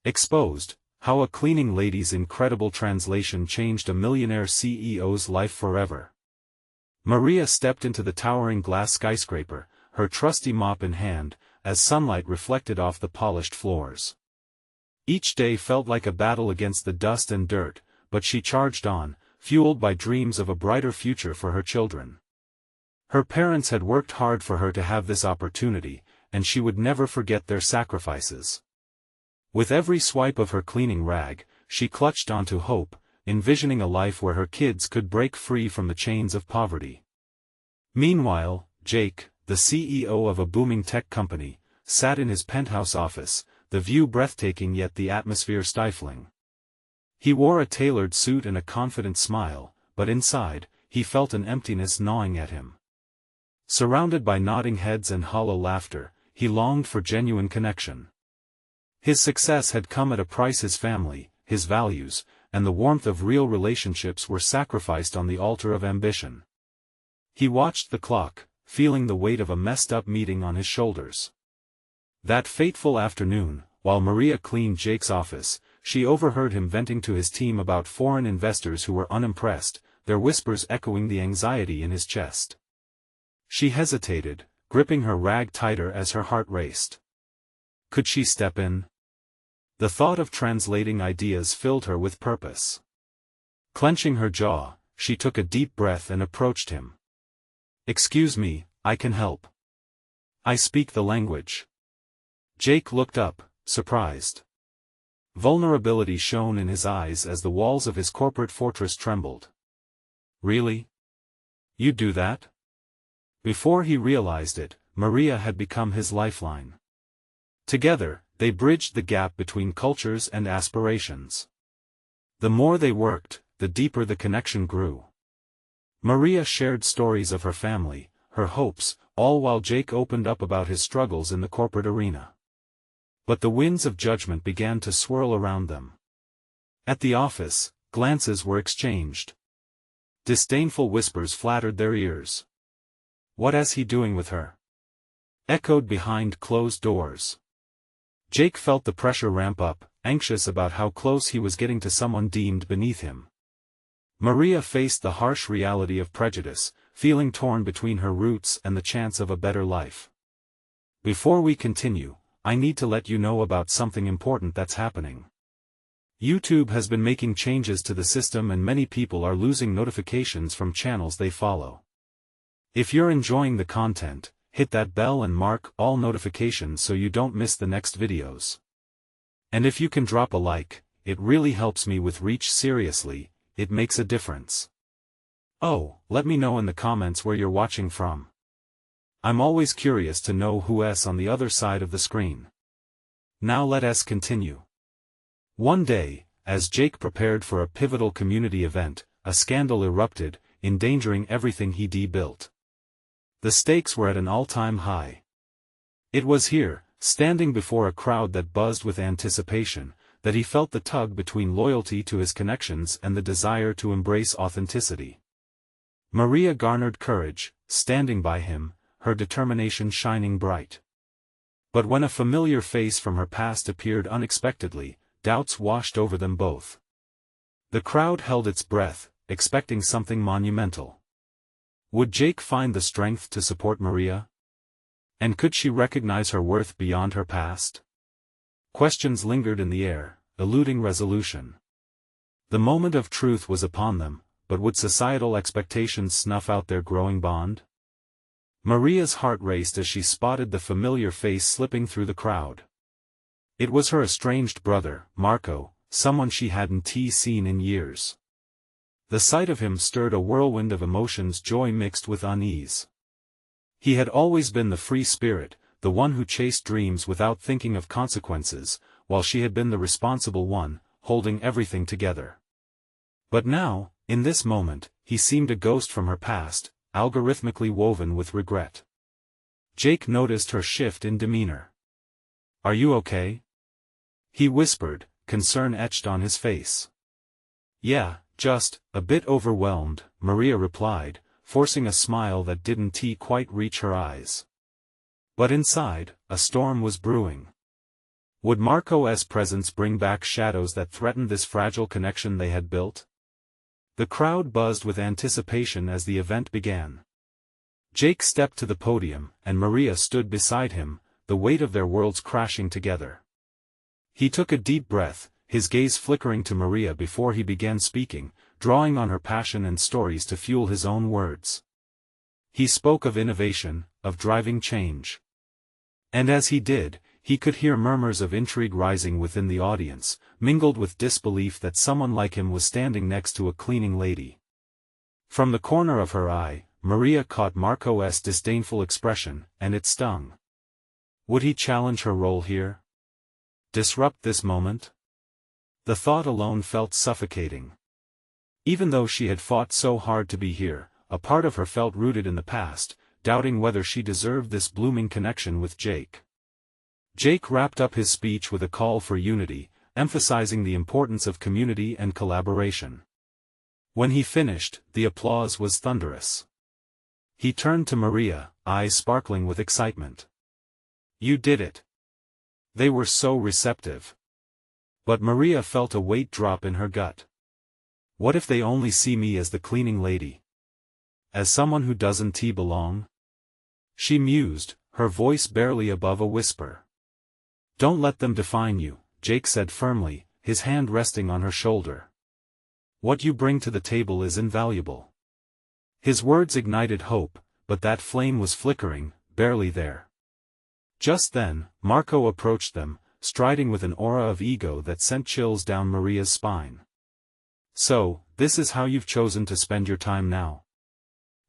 Exposed: How a Cleaning Lady's Incredible Translation Changed a Millionaire CEO's Life Forever. Maria stepped into the towering glass skyscraper, her trusty mop in hand, as sunlight reflected off the polished floors. Each day felt like a battle against the dust and dirt, but she charged on, fueled by dreams of a brighter future for her children. Her parents had worked hard for her to have this opportunity, and she would never forget their sacrifices. With every swipe of her cleaning rag, she clutched onto hope, envisioning a life where her kids could break free from the chains of poverty. Meanwhile, Jake, the CEO of a booming tech company, sat in his penthouse office, the view breathtaking yet the atmosphere stifling. He wore a tailored suit and a confident smile, but inside, he felt an emptiness gnawing at him. Surrounded by nodding heads and hollow laughter, he longed for genuine connection. His success had come at a price. His family, his values, and the warmth of real relationships were sacrificed on the altar of ambition. He watched the clock, feeling the weight of a messed-up meeting on his shoulders. That fateful afternoon, while Maria cleaned Jake's office, she overheard him venting to his team about foreign investors who were unimpressed, their whispers echoing the anxiety in his chest. She hesitated, gripping her rag tighter as her heart raced. Could she step in? The thought of translating ideas filled her with purpose. Clenching her jaw, she took a deep breath and approached him. "Excuse me, I can help. I speak the language." Jake looked up, surprised. Vulnerability shone in his eyes as the walls of his corporate fortress trembled. "Really? You do that?" Before he realized it, Maria had become his lifeline. Together, they bridged the gap between cultures and aspirations. The more they worked, the deeper the connection grew. Maria shared stories of her family, her hopes, all while Jake opened up about his struggles in the corporate arena. But the winds of judgment began to swirl around them. At the office, glances were exchanged. Disdainful whispers flattered their ears. "What is he doing with her?" echoed behind closed doors. Jake felt the pressure ramp up, anxious about how close he was getting to someone deemed beneath him. Maria faced the harsh reality of prejudice, feeling torn between her roots and the chance of a better life. "Before we continue, I need to let you know about something important that's happening. YouTube has been making changes to the system and many people are losing notifications from channels they follow. If you're enjoying the content, hit that bell and mark all notifications so you don't miss the next videos. And if you can drop a like, it really helps me with reach. Seriously, it makes a difference. Oh, let me know in the comments where you're watching from. I'm always curious to know who's on the other side of the screen. Now let us continue. One day, as Jake prepared for a pivotal community event, a scandal erupted, endangering everything he'd built. The stakes were at an all-time high. It was here, standing before a crowd that buzzed with anticipation, that he felt the tug between loyalty to his connections and the desire to embrace authenticity. Maria garnered courage, standing by him, her determination shining bright. But when a familiar face from her past appeared unexpectedly, doubts washed over them both. The crowd held its breath, expecting something monumental. Would Jake find the strength to support Maria? And could she recognize her worth beyond her past? Questions lingered in the air, eluding resolution. The moment of truth was upon them, but would societal expectations snuff out their growing bond? Maria's heart raced as she spotted the familiar face slipping through the crowd. It was her estranged brother, Marco, someone she hadn't seen in years. The sight of him stirred a whirlwind of emotions, joy mixed with unease. He had always been the free spirit, the one who chased dreams without thinking of consequences, while she had been the responsible one, holding everything together. But now, in this moment, he seemed a ghost from her past, algorithmically woven with regret. Jake noticed her shift in demeanor. "Are you okay?" he whispered, concern etched on his face. "Yeah, just a bit overwhelmed," Maria replied, forcing a smile that didn't quite reach her eyes. But inside, a storm was brewing. Would Marco's presence bring back shadows that threatened this fragile connection they had built? The crowd buzzed with anticipation as the event began. Jake stepped to the podium, and Maria stood beside him, the weight of their worlds crashing together. He took a deep breath, his gaze flickering to Maria before he began speaking, drawing on her passion and stories to fuel his own words. He spoke of innovation, of driving change. And as he did, he could hear murmurs of intrigue rising within the audience, mingled with disbelief that someone like him was standing next to a cleaning lady. From the corner of her eye, Maria caught Marco's disdainful expression, and it stung. Would he challenge her role here? Disrupt this moment? The thought alone felt suffocating. Even though she had fought so hard to be here, a part of her felt rooted in the past, doubting whether she deserved this blooming connection with Jake. Jake wrapped up his speech with a call for unity, emphasizing the importance of community and collaboration. When he finished, the applause was thunderous. He turned to Maria, eyes sparkling with excitement. "You did it." They were so receptive. But Maria felt a weight drop in her gut. What if they only see me as the cleaning lady? As someone who doesn't belong? She mused, her voice barely above a whisper. "Don't let them define you," Jake said firmly, his hand resting on her shoulder. "What you bring to the table is invaluable." His words ignited hope, but that flame was flickering, barely there. Just then, Marco approached them, striding with an aura of ego that sent chills down Maria's spine. "So, this is how you've chosen to spend your time now?"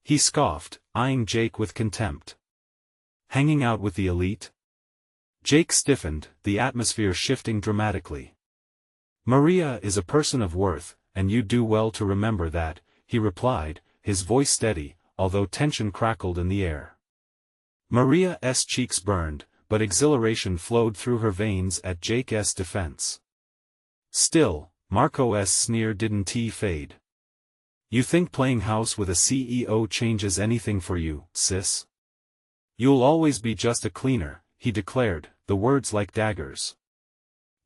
He scoffed, eyeing Jake with contempt. "Hanging out with the elite?" Jake stiffened, the atmosphere shifting dramatically. "Maria is a person of worth, and you do well to remember that," he replied, his voice steady, although tension crackled in the air. Maria's cheeks burned, but exhilaration flowed through her veins at Jake's defense. Still, Marco's sneer didn't fade. "You think playing house with a CEO changes anything for you, sis? You'll always be just a cleaner," he declared, the words like daggers.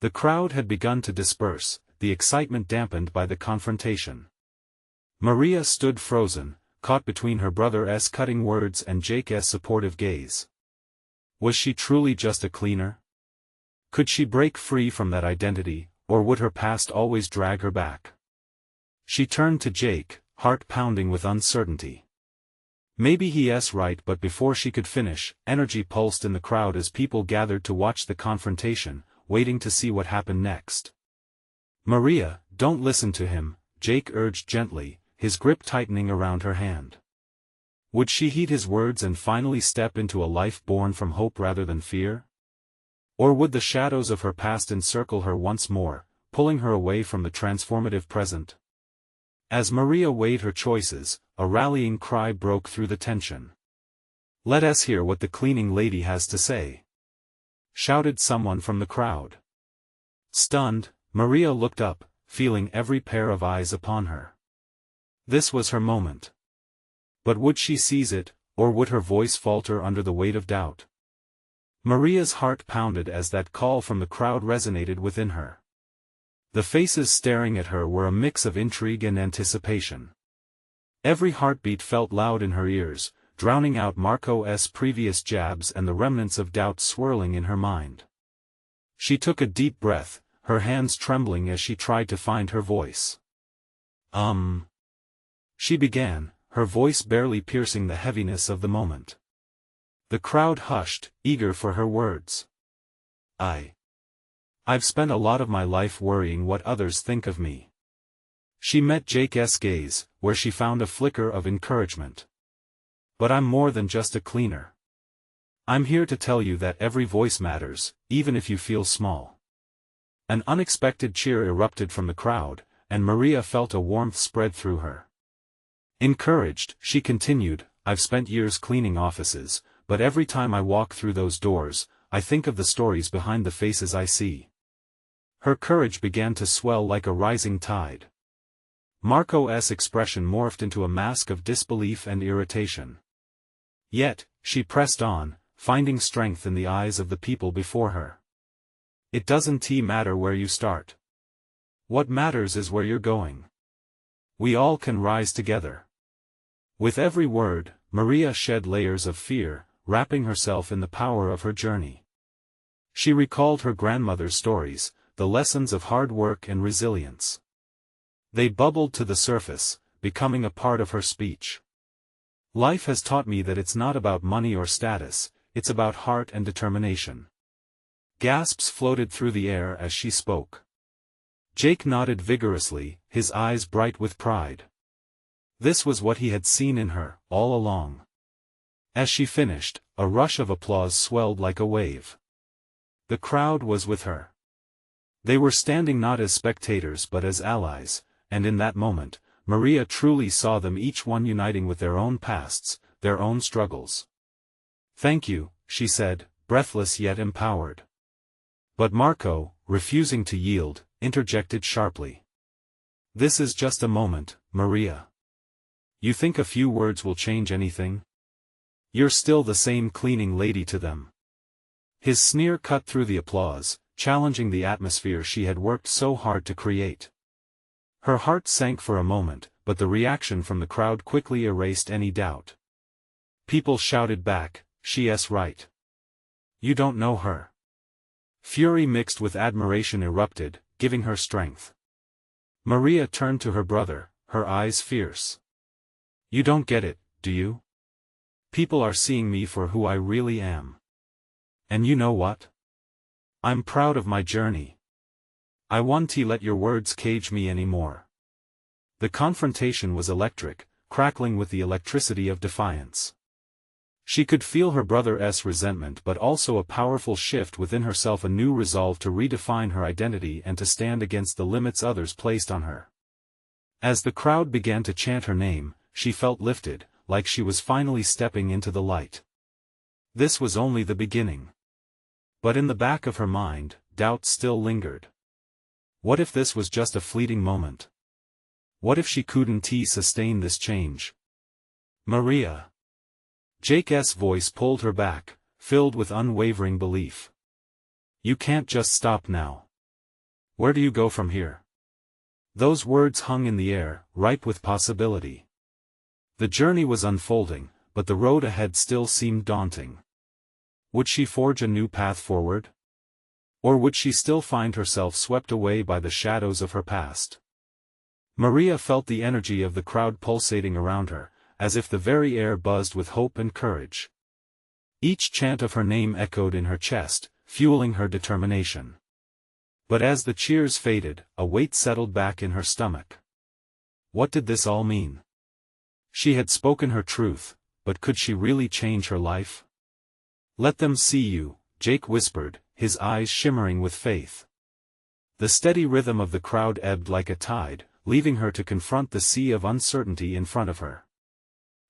The crowd had begun to disperse, the excitement dampened by the confrontation. Maria stood frozen, caught between her brother's cutting words and Jake's supportive gaze. Was she truly just a cleaner? Could she break free from that identity, or would her past always drag her back? She turned to Jake, heart pounding with uncertainty. Maybe he's right, but before she could finish, energy pulsed in the crowd as people gathered to watch the confrontation, waiting to see what happened next. "Maria, don't listen to him," Jake urged gently, his grip tightening around her hand. Would she heed his words and finally step into a life born from hope rather than fear? Or would the shadows of her past encircle her once more, pulling her away from the transformative present? As Maria weighed her choices, a rallying cry broke through the tension. "Let us hear what the cleaning lady has to say," shouted someone from the crowd. Stunned, Maria looked up, feeling every pair of eyes upon her. This was her moment. But would she seize it, or would her voice falter under the weight of doubt? Maria's heart pounded as that call from the crowd resonated within her. The faces staring at her were a mix of intrigue and anticipation. Every heartbeat felt loud in her ears, drowning out Marco's previous jabs and the remnants of doubt swirling in her mind. She took a deep breath, her hands trembling as she tried to find her voice. She began, her voice barely piercing the heaviness of the moment. The crowd hushed, eager for her words. I've spent a lot of my life worrying what others think of me." She met Jake's gaze, where she found a flicker of encouragement. "But I'm more than just a cleaner. I'm here to tell you that every voice matters, even if you feel small." An unexpected cheer erupted from the crowd, and Maria felt a warmth spread through her. Encouraged, she continued, "I've spent years cleaning offices, but every time I walk through those doors, I think of the stories behind the faces I see." Her courage began to swell like a rising tide. Marco's expression morphed into a mask of disbelief and irritation. Yet, she pressed on, finding strength in the eyes of the people before her. It doesn't matter where you start. What matters is where you're going. We all can rise together. With every word, Maria shed layers of fear, wrapping herself in the power of her journey. She recalled her grandmother's stories, the lessons of hard work and resilience. They bubbled to the surface, becoming a part of her speech. Life has taught me that it's not about money or status, it's about heart and determination. Gasps floated through the air as she spoke. Jake nodded vigorously, his eyes bright with pride. This was what he had seen in her, all along. As she finished, a rush of applause swelled like a wave. The crowd was with her. They were standing not as spectators but as allies, and in that moment, Maria truly saw them, each one uniting with their own pasts, their own struggles. "Thank you," she said, breathless yet empowered. But Marco, refusing to yield, interjected sharply. "This is just a moment, Maria. You think a few words will change anything? You're still the same cleaning lady to them." His sneer cut through the applause, challenging the atmosphere she had worked so hard to create. Her heart sank for a moment, but the reaction from the crowd quickly erased any doubt. People shouted back, "She's right. You don't know her." Fury mixed with admiration erupted, giving her strength. Maria turned to her brother, her eyes fierce. "You don't get it, do you? People are seeing me for who I really am. And you know what? I'm proud of my journey. I won't let your words cage me anymore." The confrontation was electric, crackling with the electricity of defiance. She could feel her brother's resentment but also a powerful shift within herself, a new resolve to redefine her identity and to stand against the limits others placed on her. As the crowd began to chant her name, she felt lifted, like she was finally stepping into the light. This was only the beginning. But in the back of her mind, doubt still lingered. What if this was just a fleeting moment? What if she couldn't sustain this change? "Maria." Jake's voice pulled her back, filled with unwavering belief. "You can't just stop now. Where do you go from here?" Those words hung in the air, ripe with possibility. The journey was unfolding, but the road ahead still seemed daunting. Would she forge a new path forward? Or would she still find herself swept away by the shadows of her past? Maria felt the energy of the crowd pulsating around her, as if the very air buzzed with hope and courage. Each chant of her name echoed in her chest, fueling her determination. But as the cheers faded, a weight settled back in her stomach. What did this all mean? She had spoken her truth, but could she really change her life? "Let them see you," Jake whispered, his eyes shimmering with faith. The steady rhythm of the crowd ebbed like a tide, leaving her to confront the sea of uncertainty in front of her.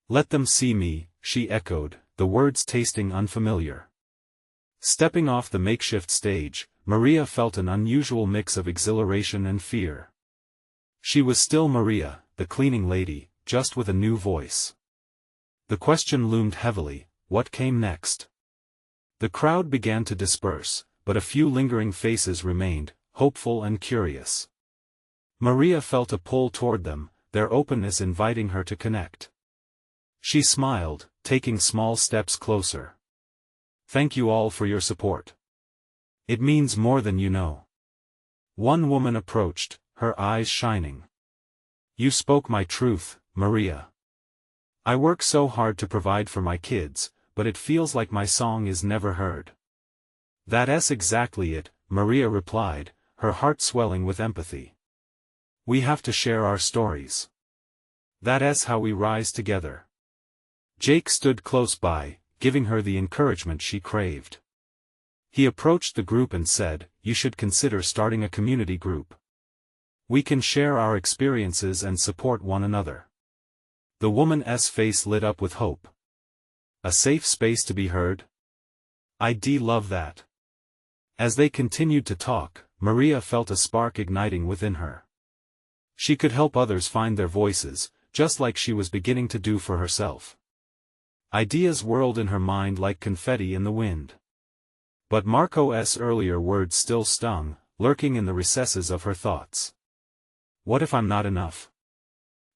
"Let them see me," she echoed, the words tasting unfamiliar. Stepping off the makeshift stage, Maria felt an unusual mix of exhilaration and fear. She was still Maria, the cleaning lady, just with a new voice. The question loomed heavily: what came next? The crowd began to disperse, but a few lingering faces remained, hopeful and curious. Maria felt a pull toward them, their openness inviting her to connect. She smiled, taking small steps closer. "Thank you all for your support. It means more than you know." One woman approached, her eyes shining. "You spoke my truth, Maria. I work so hard to provide for my kids, but it feels like my song is never heard." "That's exactly it," Maria replied, her heart swelling with empathy. "We have to share our stories. That's how we rise together." Jake stood close by, giving her the encouragement she craved. He approached the group and said, "You should consider starting a community group. We can share our experiences and support one another." The woman's face lit up with hope. "A safe space to be heard? I'd love that." As they continued to talk, Maria felt a spark igniting within her. She could help others find their voices, just like she was beginning to do for herself. Ideas whirled in her mind like confetti in the wind. But Marco's earlier words still stung, lurking in the recesses of her thoughts. What if I'm not enough?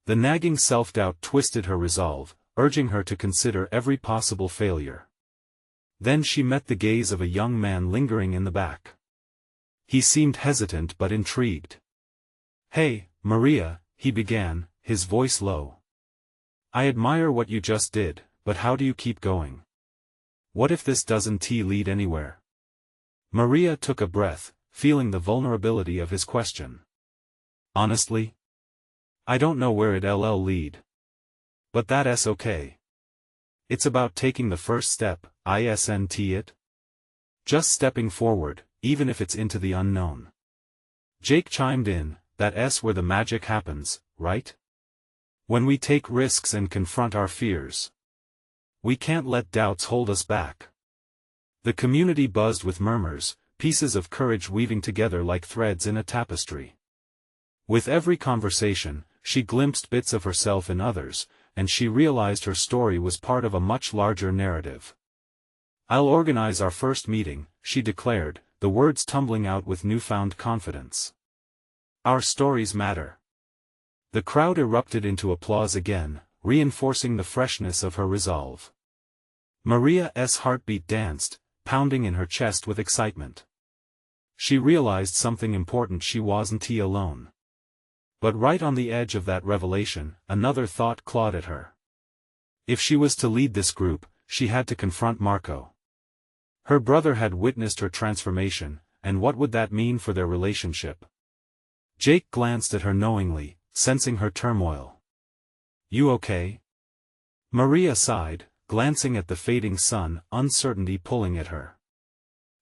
The nagging self-doubt twisted her resolve, urging her to consider every possible failure. Then she met the gaze of a young man lingering in the back. He seemed hesitant but intrigued. "Hey, Maria," he began, his voice low. "I admire what you just did, but how do you keep going? What if this doesn't lead anywhere?" Maria took a breath, feeling the vulnerability of his question. "Honestly? I don't know where it'll lead. But that's okay. It's about taking the first step, isn't it? Just stepping forward, even if it's into the unknown." Jake chimed in, "That's where the magic happens, right? When we take risks and confront our fears. We can't let doubts hold us back." The community buzzed with murmurs, pieces of courage weaving together like threads in a tapestry. With every conversation, she glimpsed bits of herself in others, and she realized her story was part of a much larger narrative. "I'll organize our first meeting," she declared, the words tumbling out with newfound confidence. "Our stories matter." The crowd erupted into applause again, reinforcing the freshness of her resolve. Maria's heartbeat danced, pounding in her chest with excitement. She realized something important: she wasn't alone. But right on the edge of that revelation, another thought clawed at her. If she was to lead this group, she had to confront Marco. Her brother had witnessed her transformation, and what would that mean for their relationship? Jake glanced at her knowingly, sensing her turmoil. "You okay?" Maria sighed, glancing at the fading sun, uncertainty pulling at her.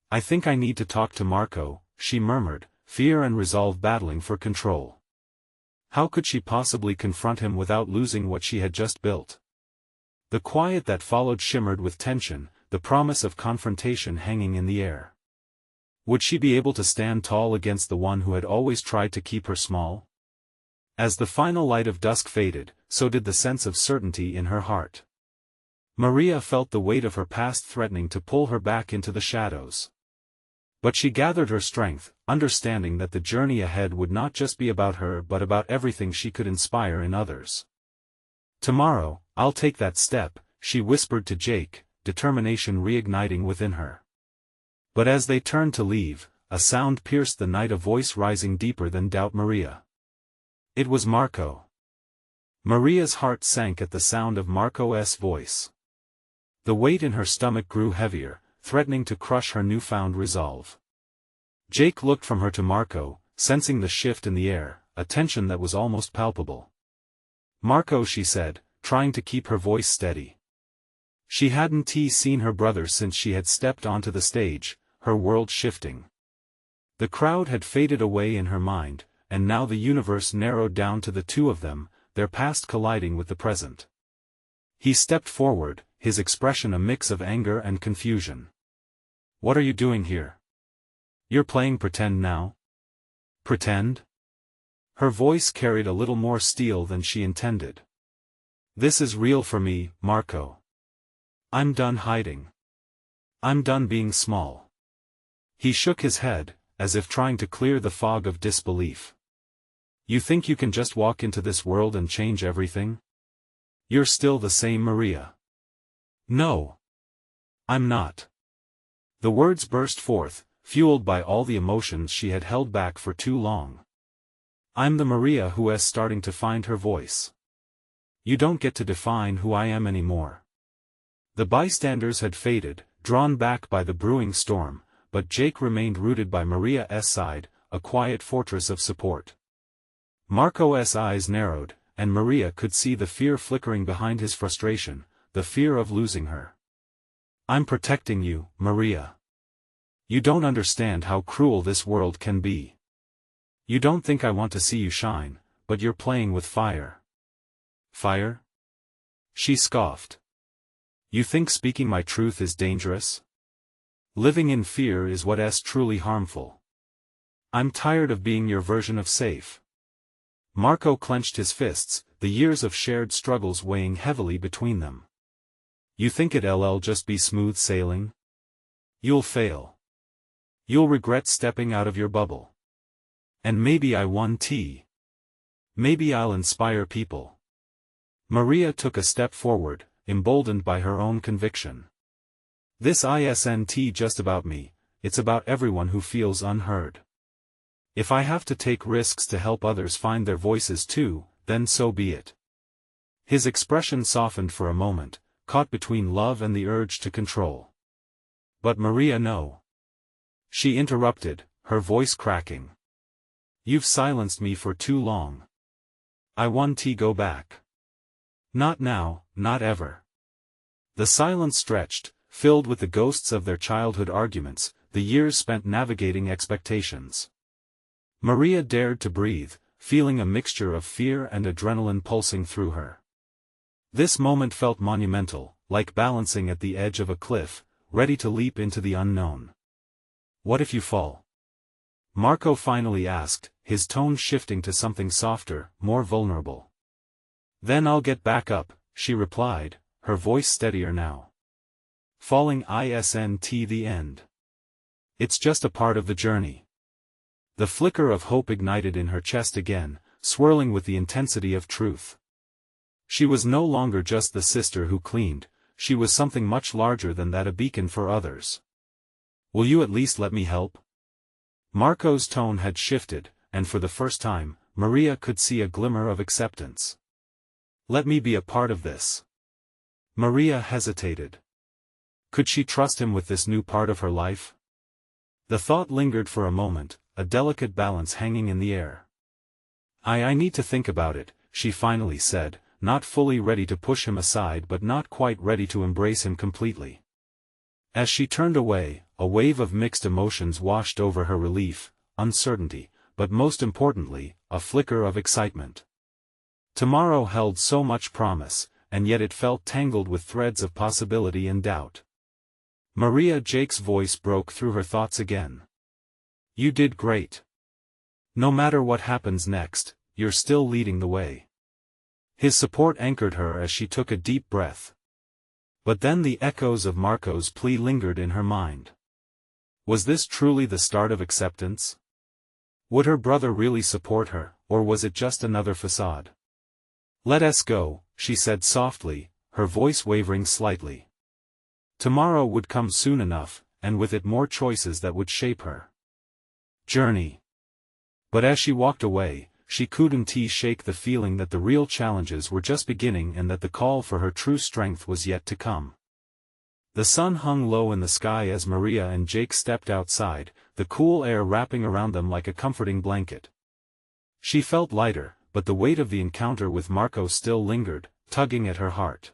"I think I need to talk to Marco," she murmured, fear and resolve battling for control. How could she possibly confront him without losing what she had just built? The quiet that followed shimmered with tension, the promise of confrontation hanging in the air. Would she be able to stand tall against the one who had always tried to keep her small? As the final light of dusk faded, so did the sense of certainty in her heart. Maria felt the weight of her past threatening to pull her back into the shadows. But she gathered her strength, understanding that the journey ahead would not just be about her but about everything she could inspire in others. "Tomorrow, I'll take that step," she whispered to Jake, determination reigniting within her. But as they turned to leave, a sound pierced the night, a voice rising deeper than doubt. "Maria." It was Marco. Maria's heart sank at the sound of Marco's voice. The weight in her stomach grew heavier, threatening to crush her newfound resolve. Jake looked from her to Marco, sensing the shift in the air, a tension that was almost palpable. "Marco," she said, trying to keep her voice steady. She hadn't seen her brother since she had stepped onto the stage, her world shifting. The crowd had faded away in her mind, and now the universe narrowed down to the two of them, their past colliding with the present. He stepped forward, his expression a mix of anger and confusion. "What are you doing here? You're playing pretend now?" "Pretend?" Her voice carried a little more steel than she intended. "This is real for me, Marco. I'm done hiding. I'm done being small." He shook his head, as if trying to clear the fog of disbelief. "You think you can just walk into this world and change everything? You're still the same Maria." "No. I'm not." The words burst forth, fueled by all the emotions she had held back for too long. "I'm the Maria who is starting to find her voice. You don't get to define who I am anymore." The bystanders had faded, drawn back by the brewing storm, but Jake remained rooted by Maria's side, a quiet fortress of support. Marco's eyes narrowed, and Maria could see the fear flickering behind his frustration, the fear of losing her. "I'm protecting you, Maria. You don't understand how cruel this world can be. You don't think I want to see you shine, but you're playing with fire." "Fire?" She scoffed. "You think speaking my truth is dangerous? Living in fear is what's truly harmful. I'm tired of being your version of safe." Marco clenched his fists, the years of shared struggles weighing heavily between them. "You think it'll just be smooth sailing? You'll fail." You'll regret stepping out of your bubble. And maybe I won tea. Maybe I'll inspire people. Maria took a step forward, emboldened by her own conviction. This isn't just about me, it's about everyone who feels unheard. If I have to take risks to help others find their voices too, then so be it. His expression softened for a moment, caught between love and the urge to control. But Maria, no. She interrupted, her voice cracking. You've silenced me for too long. I want to go back. Not now, not ever. The silence stretched, filled with the ghosts of their childhood arguments, the years spent navigating expectations. Maria dared to breathe, feeling a mixture of fear and adrenaline pulsing through her. This moment felt monumental, like balancing at the edge of a cliff, ready to leap into the unknown. What if you fall? Marco finally asked, his tone shifting to something softer, more vulnerable. Then I'll get back up, she replied, her voice steadier now. Falling isn't the end. It's just a part of the journey. The flicker of hope ignited in her chest again, swirling with the intensity of truth. She was no longer just the sister who cleaned, she was something much larger than that, a beacon for others. Will you at least let me help? Marco's tone had shifted, and for the first time, Maria could see a glimmer of acceptance. Let me be a part of this. Maria hesitated. Could she trust him with this new part of her life? The thought lingered for a moment, a delicate balance hanging in the air. I need to think about it, she finally said, not fully ready to push him aside but not quite ready to embrace him completely. As she turned away, a wave of mixed emotions washed over her: relief, uncertainty, but most importantly, a flicker of excitement. Tomorrow held so much promise, and yet it felt tangled with threads of possibility and doubt. Jake's voice broke through her thoughts again. You did great. No matter what happens next, you're still leading the way. His support anchored her as she took a deep breath. But then the echoes of Marco's plea lingered in her mind. Was this truly the start of acceptance? Would her brother really support her, or was it just another facade? Let us go, she said softly, her voice wavering slightly. Tomorrow would come soon enough, and with it more choices that would shape her journey. But as she walked away, she couldn't shake the feeling that the real challenges were just beginning and that the call for her true strength was yet to come. The sun hung low in the sky as Maria and Jake stepped outside, the cool air wrapping around them like a comforting blanket. She felt lighter, but the weight of the encounter with Marco still lingered, tugging at her heart.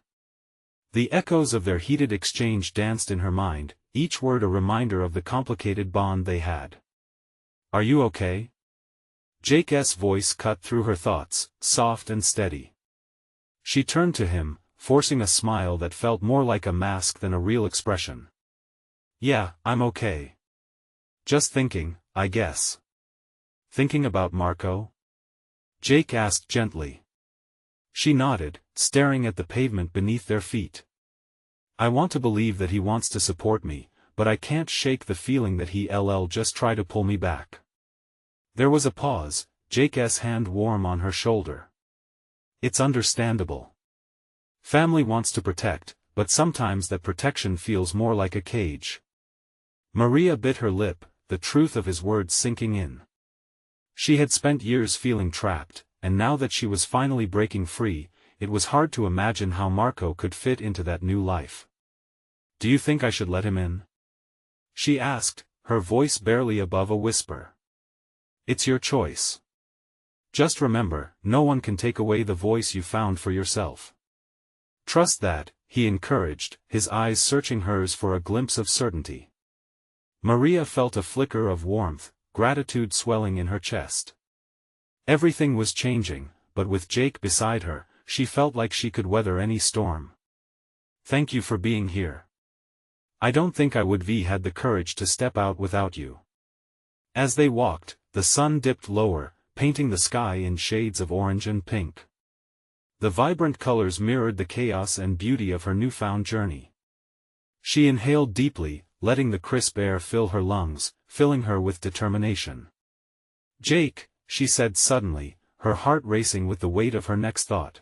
The echoes of their heated exchange danced in her mind, each word a reminder of the complicated bond they had. Are you okay? Jake's voice cut through her thoughts, soft and steady. She turned to him, forcing a smile that felt more like a mask than a real expression. Yeah, I'm okay. Just thinking, I guess. Thinking about Marco? Jake asked gently. She nodded, staring at the pavement beneath their feet. I want to believe that he wants to support me, but I can't shake the feeling that he'll just try to pull me back. There was a pause, Jake's hand warm on her shoulder. It's understandable. Family wants to protect, but sometimes that protection feels more like a cage. Maria bit her lip, the truth of his words sinking in. She had spent years feeling trapped, and now that she was finally breaking free, it was hard to imagine how Marco could fit into that new life. Do you think I should let him in? She asked, her voice barely above a whisper. It's your choice. Just remember, no one can take away the voice you found for yourself. Trust that, he encouraged, his eyes searching hers for a glimpse of certainty. Maria felt a flicker of warmth, gratitude swelling in her chest. Everything was changing, but with Jake beside her, she felt like she could weather any storm. Thank you for being here. I don't think I would have had the courage to step out without you. As they walked, the sun dipped lower, painting the sky in shades of orange and pink. The vibrant colors mirrored the chaos and beauty of her newfound journey. She inhaled deeply, letting the crisp air fill her lungs, filling her with determination. "Jake," she said suddenly, her heart racing with the weight of her next thought.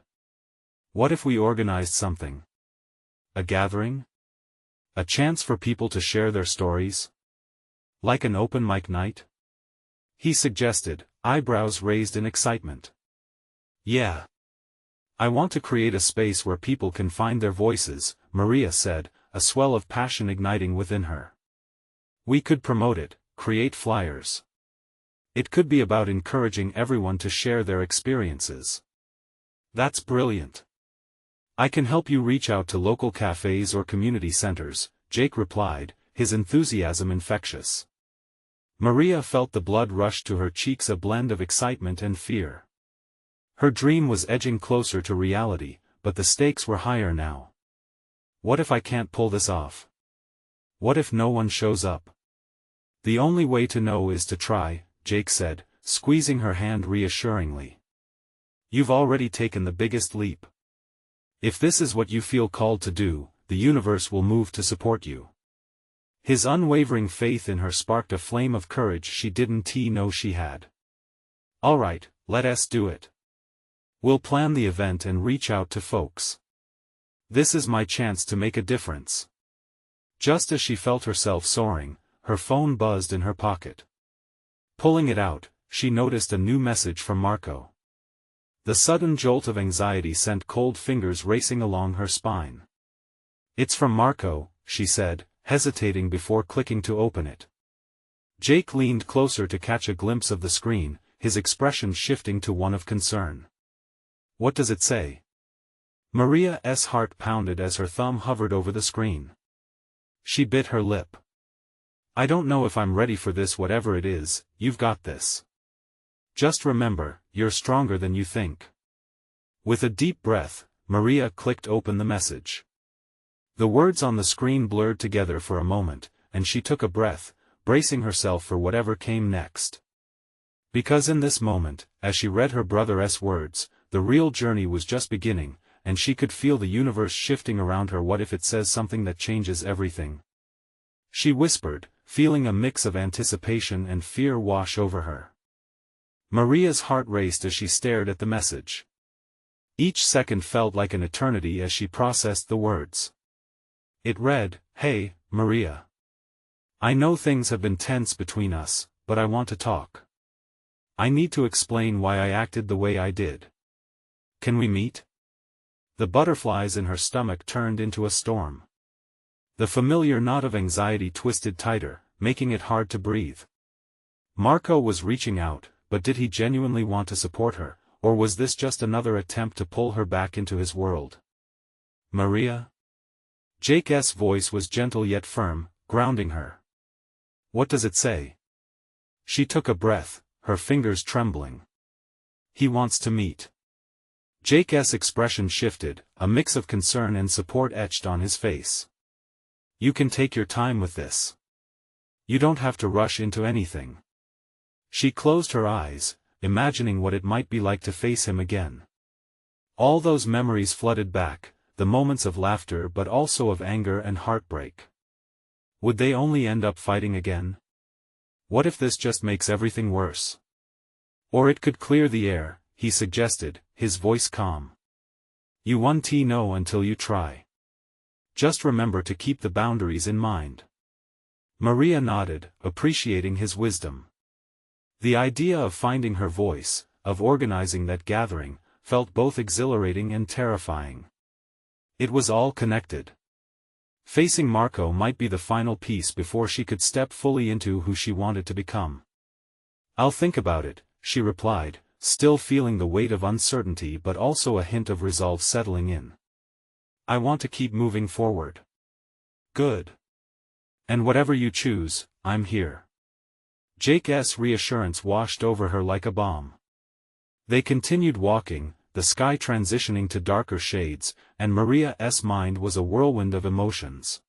"What if we organized something? A gathering? A chance for people to share their stories? Like an open mic night?" he suggested, eyebrows raised in excitement. "Yeah. I want to create a space where people can find their voices," Maria said, a swell of passion igniting within her. "We could promote it, create flyers. It could be about encouraging everyone to share their experiences." "That's brilliant. I can help you reach out to local cafes or community centers," Jake replied, his enthusiasm infectious. Maria felt the blood rush to her cheeks, a blend of excitement and fear. Her dream was edging closer to reality, but the stakes were higher now. "What if I can't pull this off? What if no one shows up?" "The only way to know is to try," Jake said, squeezing her hand reassuringly. "You've already taken the biggest leap. If this is what you feel called to do, the universe will move to support you." His unwavering faith in her sparked a flame of courage she didn't know she had. "All right, let us do it. We'll plan the event and reach out to folks. This is my chance to make a difference." Just as she felt herself soaring, her phone buzzed in her pocket. Pulling it out, she noticed a new message from Marco. The sudden jolt of anxiety sent cold fingers racing along her spine. "It's from Marco," she said, hesitating before clicking to open it. Jake leaned closer to catch a glimpse of the screen, his expression shifting to one of concern. "What does it say?" Maria's heart pounded as her thumb hovered over the screen. She bit her lip. "I don't know if I'm ready for this. Whatever it is, you've got this. Just remember, you're stronger than you think." With a deep breath, Maria clicked open the message. The words on the screen blurred together for a moment, and she took a breath, bracing herself for whatever came next. Because in this moment, as she read her brother's words, the real journey was just beginning, and she could feel the universe shifting around her. "What if it says something that changes everything?" she whispered, feeling a mix of anticipation and fear wash over her. Maria's heart raced as she stared at the message. Each second felt like an eternity as she processed the words. It read, "Hey, Maria. I know things have been tense between us, but I want to talk. I need to explain why I acted the way I did. Can we meet?" The butterflies in her stomach turned into a storm. The familiar knot of anxiety twisted tighter, making it hard to breathe. Marco was reaching out, but did he genuinely want to support her, or was this just another attempt to pull her back into his world? "Maria?" Jake's voice was gentle yet firm, grounding her. "What does it say?" She took a breath, her fingers trembling. "He wants to meet." Jake's expression shifted, a mix of concern and support etched on his face. "You can take your time with this. You don't have to rush into anything." She closed her eyes, imagining what it might be like to face him again. All those memories flooded back, the moments of laughter but also of anger and heartbreak. Would they only end up fighting again? What if this just makes everything worse? Or it could clear the air, he suggested, his voice calm. "You won't know until you try. Just remember to keep the boundaries in mind." Maria nodded, appreciating his wisdom. The idea of finding her voice, of organizing that gathering, felt both exhilarating and terrifying. It was all connected. Facing Marco might be the final piece before she could step fully into who she wanted to become. "I'll think about it," she replied, still feeling the weight of uncertainty but also a hint of resolve settling in. "I want to keep moving forward." "Good. And whatever you choose, I'm here." Jake's reassurance washed over her like a balm. They continued walking, the sky transitioning to darker shades, and Maria's mind was a whirlwind of emotions.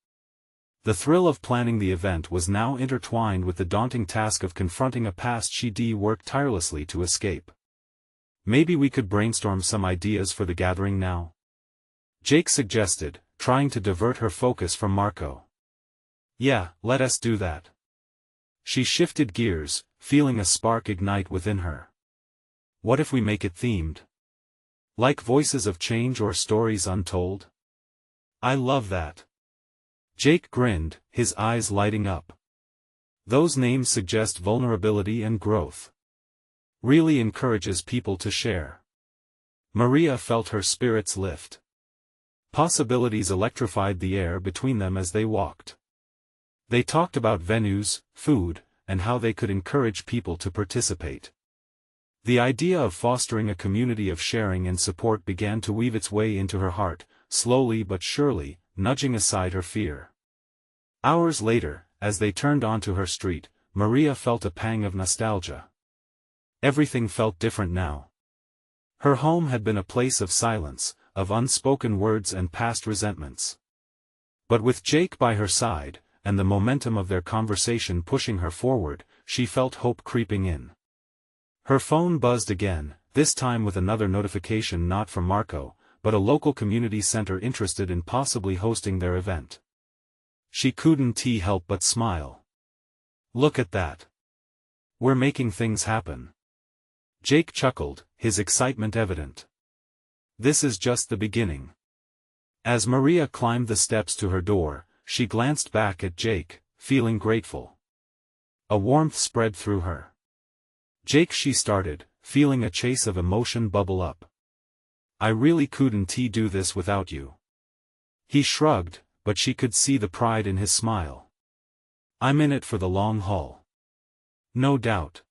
The thrill of planning the event was now intertwined with the daunting task of confronting a past she'd worked tirelessly to escape. "Maybe we could brainstorm some ideas for the gathering now?" Jake suggested, trying to divert her focus from Marco. Yeah, let us do that. She shifted gears, feeling a spark ignite within her. What if we make it themed? Like Voices of Change or Stories Untold? I love that. Jake grinned, his eyes lighting up. Those names suggest vulnerability and growth. Really encourages people to share. Maria felt her spirits lift. Possibilities electrified the air between them as they walked. They talked about venues, food, and how they could encourage people to participate. The idea of fostering a community of sharing and support began to weave its way into her heart, slowly but surely, nudging aside her fear. Hours later, as they turned onto her street, Maria felt a pang of nostalgia. Everything felt different now. Her home had been a place of silence, of unspoken words and past resentments. But with Jake by her side, and the momentum of their conversation pushing her forward, she felt hope creeping in. Her phone buzzed again, this time with another notification not from Marco, but a local community center interested in possibly hosting their event. She couldn't help but smile. Look at that. We're making things happen. Jake chuckled, his excitement evident. This is just the beginning. As Maria climbed the steps to her door, she glanced back at Jake, feeling grateful. A warmth spread through her. Jake, she started, feeling a chase of emotion bubble up. I really couldn't do this without you. He shrugged, but she could see the pride in his smile. I'm in it for the long haul. No doubt.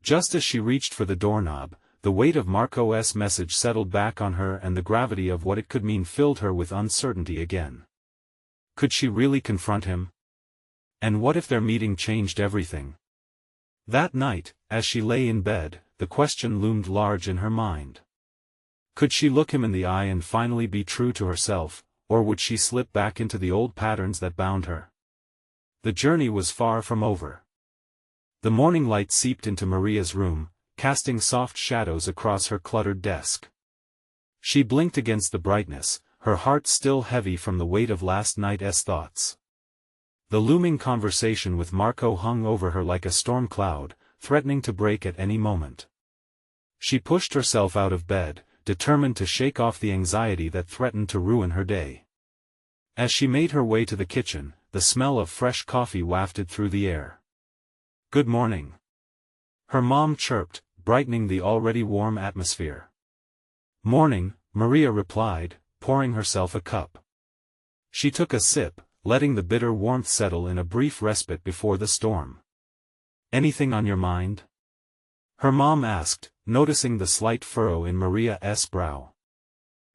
Just as she reached for the doorknob, the weight of Marco's message settled back on her and the gravity of what it could mean filled her with uncertainty again. Could she really confront him? And what if their meeting changed everything? That night, as she lay in bed, the question loomed large in her mind. Could she look him in the eye and finally be true to herself, or would she slip back into the old patterns that bound her? The journey was far from over. The morning light seeped into Maria's room, casting soft shadows across her cluttered desk. She blinked against the brightness, her heart still heavy from the weight of last night's thoughts. The looming conversation with Marco hung over her like a storm cloud, threatening to break at any moment. She pushed herself out of bed, determined to shake off the anxiety that threatened to ruin her day. As she made her way to the kitchen, the smell of fresh coffee wafted through the air. Good morning. Her mom chirped, brightening the already warm atmosphere. Morning, Maria replied, pouring herself a cup. She took a sip, letting the bitter warmth settle in a brief respite before the storm. Anything on your mind? Her mom asked, noticing the slight furrow in Maria's brow.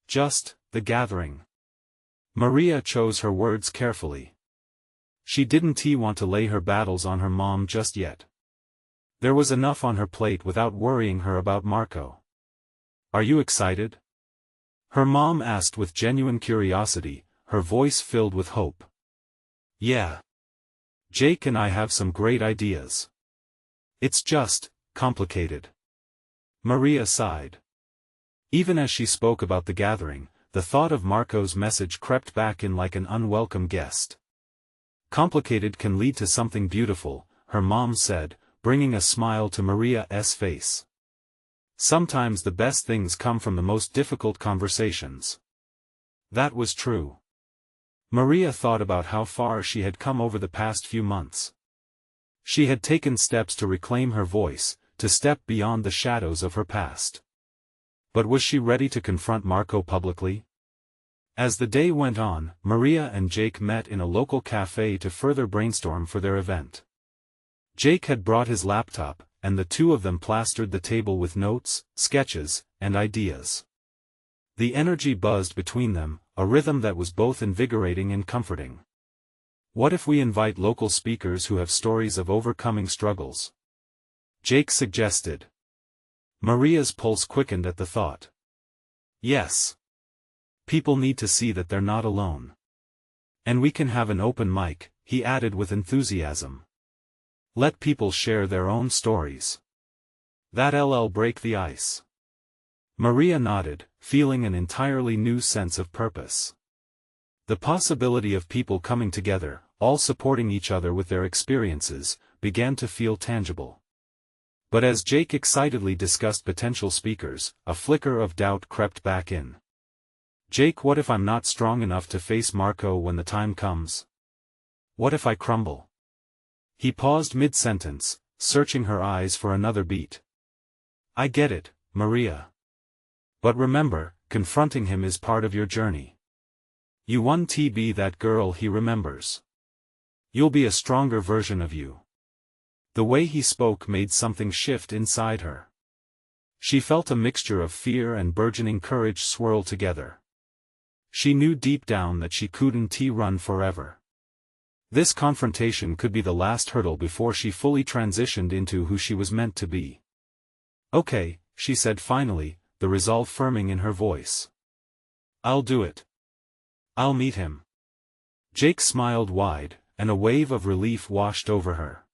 Just, the gathering. Maria chose her words carefully. She didn't want to lay her battles on her mom just yet. There was enough on her plate without worrying her about Marco. Are you excited? Her mom asked with genuine curiosity, her voice filled with hope. Yeah. Jake and I have some great ideas. It's just, complicated. Maria sighed. Even as she spoke about the gathering, the thought of Marco's message crept back in like an unwelcome guest. Complicated can lead to something beautiful, her mom said, bringing a smile to Maria's face. Sometimes the best things come from the most difficult conversations. That was true. Maria thought about how far she had come over the past few months. She had taken steps to reclaim her voice, to step beyond the shadows of her past. But was she ready to confront Marco publicly? As the day went on, Maria and Jake met in a local cafe to further brainstorm for their event. Jake had brought his laptop, and the two of them plastered the table with notes, sketches, and ideas. The energy buzzed between them, a rhythm that was both invigorating and comforting. What if we invite local speakers who have stories of overcoming struggles? Jake suggested. Maria's pulse quickened at the thought. Yes. People need to see that they're not alone. And we can have an open mic, he added with enthusiasm. Let people share their own stories. That'll break the ice. Maria nodded, feeling an entirely new sense of purpose. The possibility of people coming together, all supporting each other with their experiences, began to feel tangible. But as Jake excitedly discussed potential speakers, a flicker of doubt crept back in. Jake, what if I'm not strong enough to face Marco when the time comes? What if I crumble? He paused mid-sentence, searching her eyes for another beat. I get it, Maria. But remember, confronting him is part of your journey. You won't be that girl he remembers. You'll be a stronger version of you. The way he spoke made something shift inside her. She felt a mixture of fear and burgeoning courage swirl together. She knew deep down that she couldn't run forever. This confrontation could be the last hurdle before she fully transitioned into who she was meant to be. Okay, she said finally, the resolve firming in her voice. I'll do it. I'll meet him. Jake smiled wide, and a wave of relief washed over her.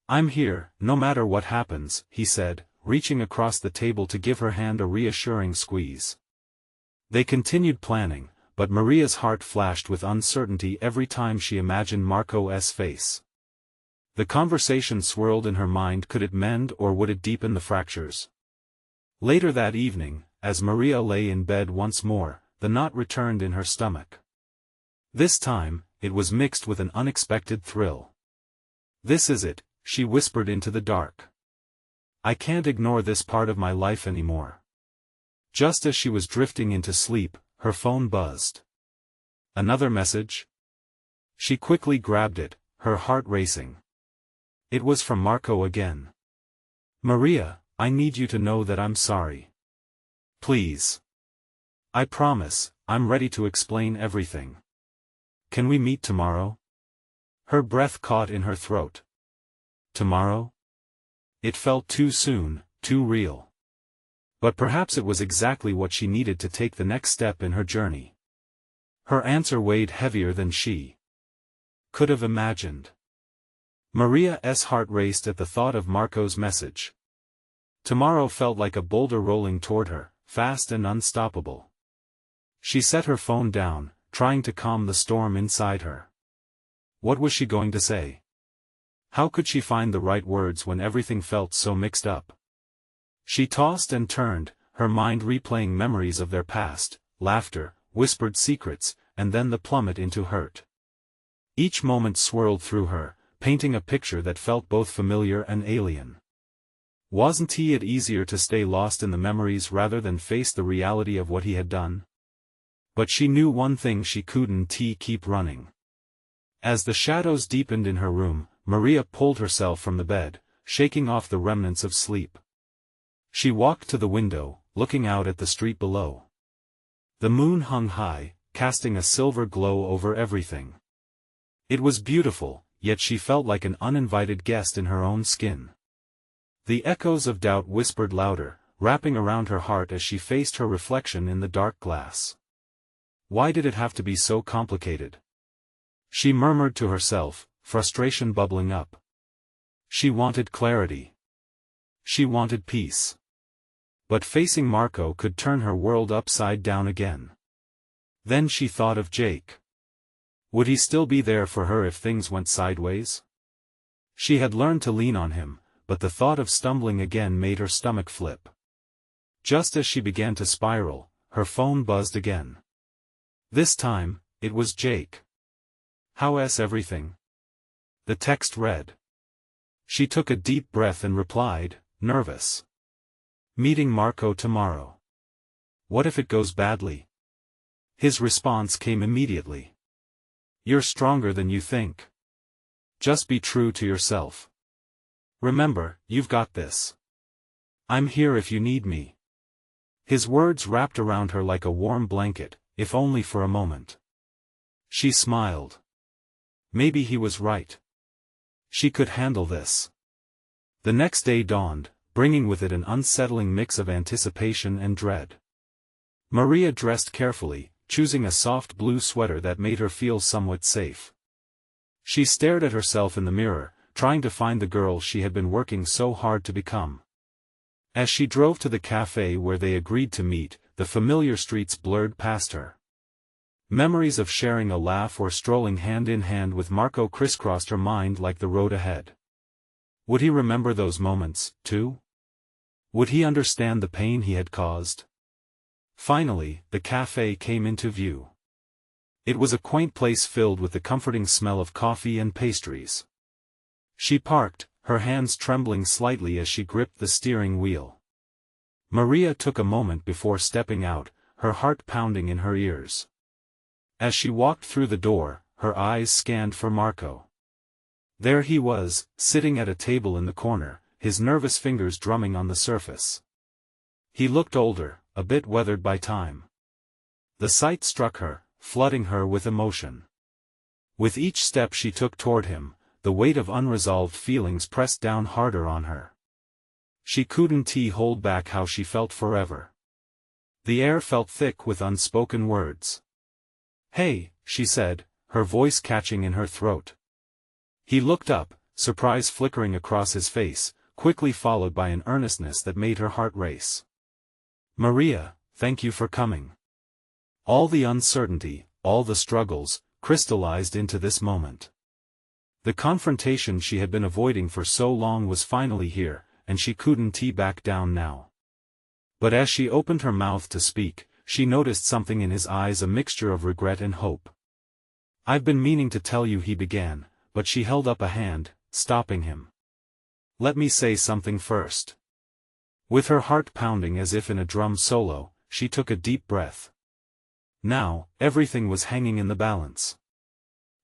I'm here, no matter what happens, he said, reaching across the table to give her hand a reassuring squeeze. They continued planning, but Maria's heart flashed with uncertainty every time she imagined Marco's face. The conversation swirled in her mind. Could it mend or would it deepen the fractures? Later that evening, as Maria lay in bed once more, the knot returned in her stomach. This time, it was mixed with an unexpected thrill. This is it, she whispered into the dark. I can't ignore this part of my life anymore. Just as she was drifting into sleep, her phone buzzed. Another message? She quickly grabbed it, her heart racing. It was from Marco again. Maria, I need you to know that I'm sorry. Please. I promise, I'm ready to explain everything. Can we meet tomorrow? Her breath caught in her throat. Tomorrow? It felt too soon, too real. But perhaps it was exactly what she needed to take the next step in her journey. Her answer weighed heavier than she could have imagined. Maria's heart raced at the thought of Marco's message. Tomorrow felt like a boulder rolling toward her, fast and unstoppable. She set her phone down, trying to calm the storm inside her. What was she going to say? How could she find the right words when everything felt so mixed up? She tossed and turned, her mind replaying memories of their past, laughter, whispered secrets, and then the plummet into hurt. Each moment swirled through her, painting a picture that felt both familiar and alien. Wasn't it easier to stay lost in the memories rather than face the reality of what he had done? But she knew one thing: she couldn't keep running. As the shadows deepened in her room, Maria pulled herself from the bed, shaking off the remnants of sleep. She walked to the window, looking out at the street below. The moon hung high, casting a silver glow over everything. It was beautiful, yet she felt like an uninvited guest in her own skin. The echoes of doubt whispered louder, wrapping around her heart as she faced her reflection in the dark glass. Why did it have to be so complicated? She murmured to herself, frustration bubbling up. She wanted clarity. She wanted peace. But facing Marco could turn her world upside down again. Then she thought of Jake. Would he still be there for her if things went sideways? She had learned to lean on him, but the thought of stumbling again made her stomach flip. Just as she began to spiral, her phone buzzed again. This time, it was Jake. How's everything? The text read. She took a deep breath and replied, nervous. Meeting Marco tomorrow. What if it goes badly? His response came immediately. You're stronger than you think. Just be true to yourself. Remember, you've got this. I'm here if you need me. His words wrapped around her like a warm blanket, if only for a moment. She smiled. Maybe he was right. She could handle this. The next day dawned, bringing with it an unsettling mix of anticipation and dread. Maria dressed carefully, choosing a soft blue sweater that made her feel somewhat safe. She stared at herself in the mirror, trying to find the girl she had been working so hard to become. As she drove to the cafe where they agreed to meet, the familiar streets blurred past her. Memories of sharing a laugh or strolling hand in hand with Marco crisscrossed her mind like the road ahead. Would he remember those moments, too? Would he understand the pain he had caused? Finally, the cafe came into view. It was a quaint place filled with the comforting smell of coffee and pastries. She parked, her hands trembling slightly as she gripped the steering wheel. Maria took a moment before stepping out, her heart pounding in her ears. As she walked through the door, her eyes scanned for Marco. There he was, sitting at a table in the corner, his nervous fingers drumming on the surface. He looked older, a bit weathered by time. The sight struck her, flooding her with emotion. With each step she took toward him, the weight of unresolved feelings pressed down harder on her. She couldn't hold back how she felt forever. The air felt thick with unspoken words. "Hey," she said, her voice catching in her throat. He looked up, surprise flickering across his face, quickly followed by an earnestness that made her heart race. "Maria, thank you for coming." All the uncertainty, all the struggles, crystallized into this moment. The confrontation she had been avoiding for so long was finally here, and she couldn't back down now. But as she opened her mouth to speak, she noticed something in his eyes, a mixture of regret and hope. "I've been meaning to tell you," he began, but she held up a hand, stopping him. "Let me say something first." With her heart pounding as if in a drum solo, she took a deep breath. Now, everything was hanging in the balance.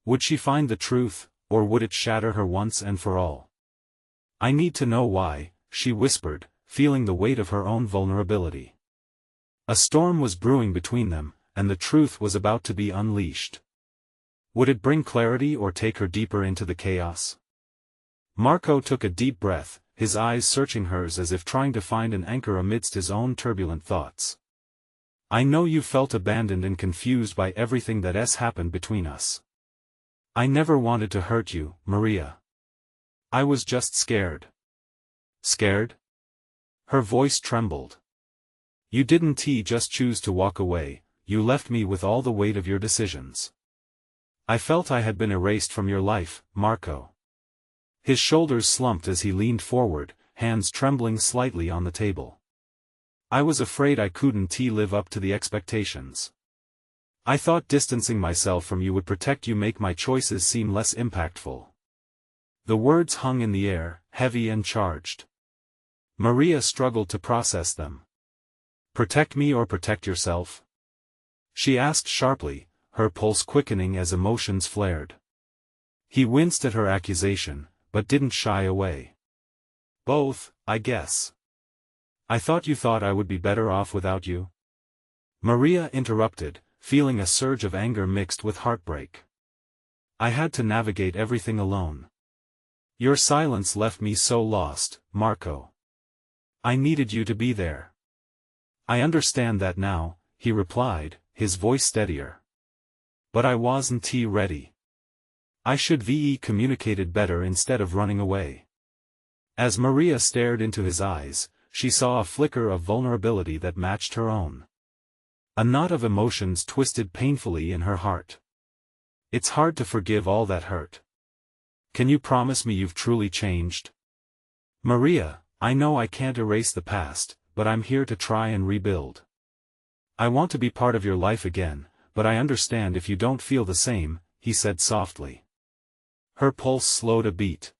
Would she find the truth, or would it shatter her once and for all? "I need to know why," she whispered, feeling the weight of her own vulnerability. A storm was brewing between them, and the truth was about to be unleashed. Would it bring clarity or take her deeper into the chaos? Marco took a deep breath, his eyes searching hers as if trying to find an anchor amidst his own turbulent thoughts. "I know you felt abandoned and confused by everything that has happened between us. I never wanted to hurt you, Maria. I was just scared." "Scared?" Her voice trembled. "You didn't just choose to walk away, you left me with all the weight of your decisions. I felt I had been erased from your life, Marco." His shoulders slumped as he leaned forward, hands trembling slightly on the table. "I was afraid I couldn't live up to the expectations. I thought distancing myself from you would protect you, make my choices seem less impactful." The words hung in the air, heavy and charged. Maria struggled to process them. "Protect me or protect yourself?" she asked sharply, her pulse quickening as emotions flared. He winced at her accusation, but didn't shy away. "Both, I guess. I thought you thought I would be better off without you." Maria interrupted, feeling a surge of anger mixed with heartbreak. "I had to navigate everything alone. Your silence left me so lost, Marco. I needed you to be there." "I understand that now," he replied, his voice steadier. "But I wasn't ready. I should have communicated better instead of running away." As Maria stared into his eyes, she saw a flicker of vulnerability that matched her own. A knot of emotions twisted painfully in her heart. "It's hard to forgive all that hurt. Can you promise me you've truly changed?" "Maria, I know I can't erase the past, but I'm here to try and rebuild. I want to be part of your life again, but I understand if you don't feel the same," he said softly. Her pulse slowed a beat.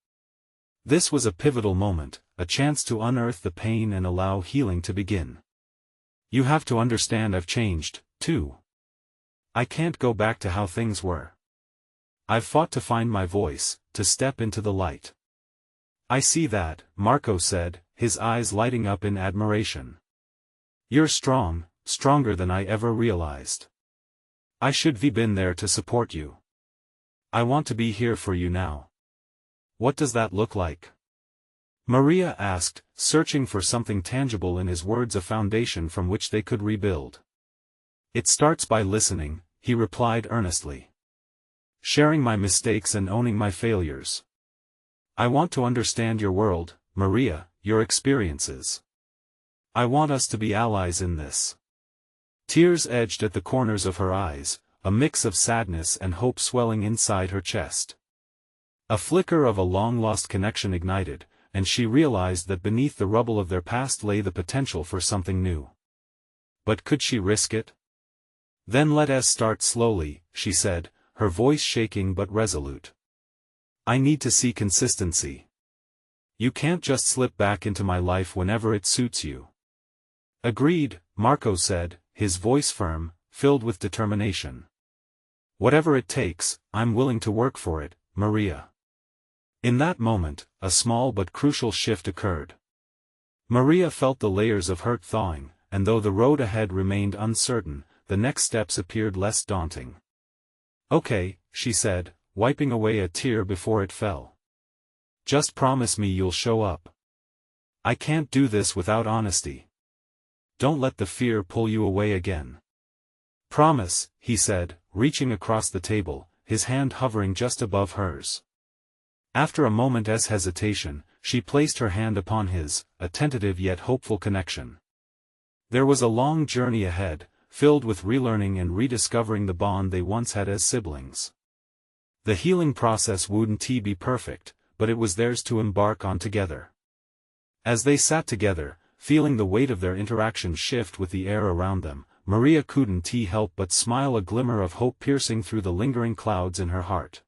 This was a pivotal moment, a chance to unearth the pain and allow healing to begin. "You have to understand I've changed, too. I can't go back to how things were. I've fought to find my voice, to step into the light." "I see that," Marco said, his eyes lighting up in admiration. "You're strong, stronger than I ever realized. I should have been there to support you. I want to be here for you now." "What does that look like?" Maria asked, searching for something tangible in his words, a foundation from which they could rebuild. "It starts by listening," he replied earnestly. "Sharing my mistakes and owning my failures. I want to understand your world, Maria, your experiences. I want us to be allies in this." Tears edged at the corners of her eyes, a mix of sadness and hope swelling inside her chest. A flicker of a long-lost connection ignited, and she realized that beneath the rubble of their past lay the potential for something new. But could she risk it? Then let us start slowly, she said, her voice shaking but resolute. I need to see consistency. You can't just slip back into my life whenever it suits you. Agreed, Marco said, his voice firm, filled with determination. Whatever it takes, I'm willing to work for it, Maria. In that moment, a small but crucial shift occurred. Maria felt the layers of hurt thawing, and though the road ahead remained uncertain, the next steps appeared less daunting. Okay, she said, wiping away a tear before it fell. Just promise me you'll show up. I can't do this without honesty. Don't let the fear pull you away again. Promise, he said, reaching across the table, his hand hovering just above hers. After a moment's hesitation, she placed her hand upon his, a tentative yet hopeful connection. There was a long journey ahead, filled with relearning and rediscovering the bond they once had as siblings. The healing process wouldn't be perfect, but it was theirs to embark on together. As they sat together, feeling the weight of their interaction shift with the air around them, Maria couldn't help but smile, a glimmer of hope piercing through the lingering clouds in her heart.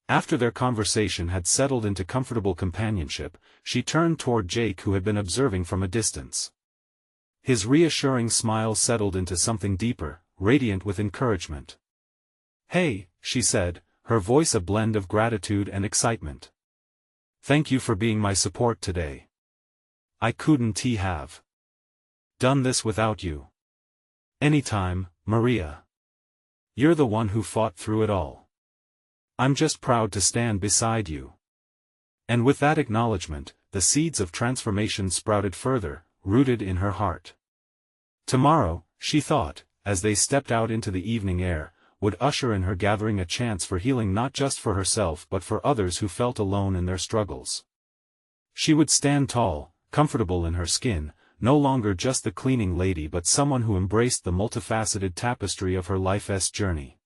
After their conversation had settled into comfortable companionship, she turned toward Jake, who had been observing from a distance. His reassuring smile settled into something deeper, radiant with encouragement. Hey, she said, her voice a blend of gratitude and excitement. Thank you for being my support today. I couldn't have done this without you. Anytime, Maria. You're the one who fought through it all. I'm just proud to stand beside you. And with that acknowledgement, the seeds of transformation sprouted further, rooted in her heart. Tomorrow, she thought, as they stepped out into the evening air, would usher in her gathering a chance for healing, not just for herself but for others who felt alone in their struggles. She would stand tall, comfortable in her skin, no longer just the cleaning lady but someone who embraced the multifaceted tapestry of her life's journey.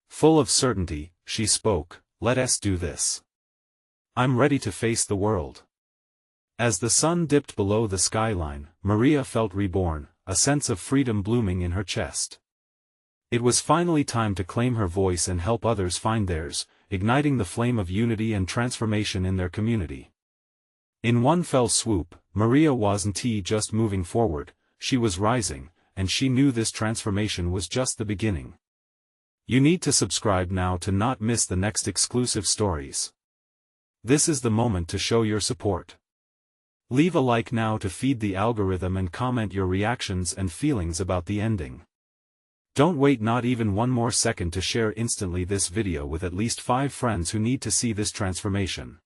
Full of certainty, she spoke, let us do this. I'm ready to face the world. As the sun dipped below the skyline, Maria felt reborn, a sense of freedom blooming in her chest. It was finally time to claim her voice and help others find theirs, igniting the flame of unity and transformation in their community. In one fell swoop, Maria wasn't just moving forward, she was rising, and she knew this transformation was just the beginning. You need to subscribe now to not miss the next exclusive stories. This is the moment to show your support. Leave a like now to feed the algorithm and comment your reactions and feelings about the ending. Don't wait not even one more second to share instantly this video with at least 5 friends who need to see this transformation.